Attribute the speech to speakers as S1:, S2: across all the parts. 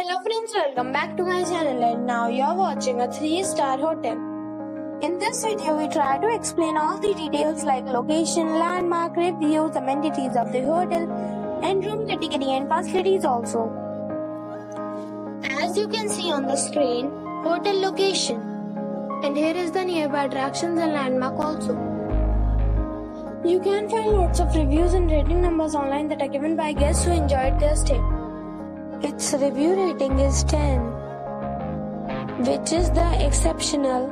S1: Hello friends, welcome back to my channel and now you're watching a 3-star hotel. In this video, we try to explain all the details like location, landmark, reviews, amenities of the hotel and room category and facilities also. As you can see on the screen, hotel location. And here is the nearby attractions and landmark also. You can find lots of reviews and rating numbers online that are given by guests who enjoyed their stay. Its review rating is 10, which is the exceptional.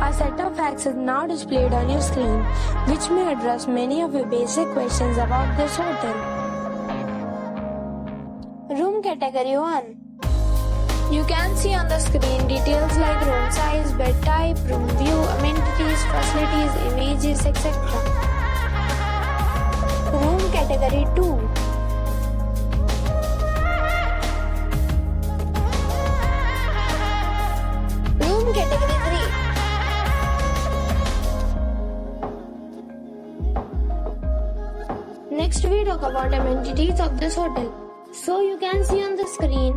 S1: A set of facts is now displayed on your screen, which may address many of your basic questions about this hotel. Room category 1. You can see on the screen details like room size, bed type, room view, amenities, facilities, images, etc. Room category 2. Category 3. Next we talk about amenities of this hotel. So you can see on the screen,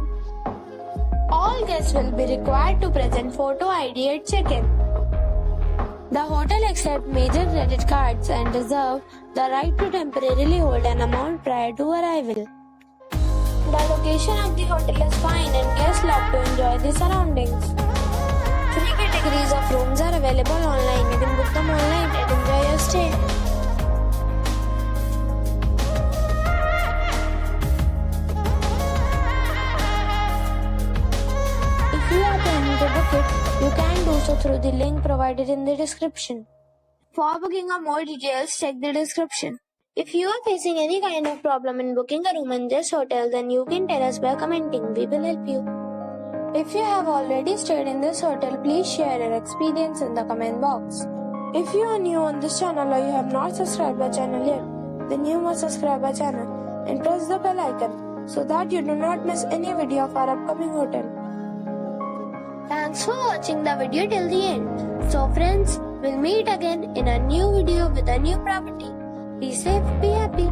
S1: all guests will be required to present photo ID at check-in. The hotel accepts major credit cards and reserves the right to temporarily hold an amount prior to arrival. The location of the hotel is fine and guests love to enjoy the surroundings. 3 categories of rooms are available online. You can book them online and enjoy your stay. If you are planning to book it, you can do so through the link provided in the description. For booking or more details, check the description. If you are facing any kind of problem in booking a room in this hotel, then you can tell us by commenting. We will help you. If you have already stayed in this hotel, please share your experience in the comment box. If you are new on this channel or you have not subscribed our channel yet, then you must subscribe our channel and press the bell icon so that you do not miss any video of our upcoming hotel. Thanks for watching the video till the end. So friends, we'll meet again in a new video with a new property. Be safe, be happy.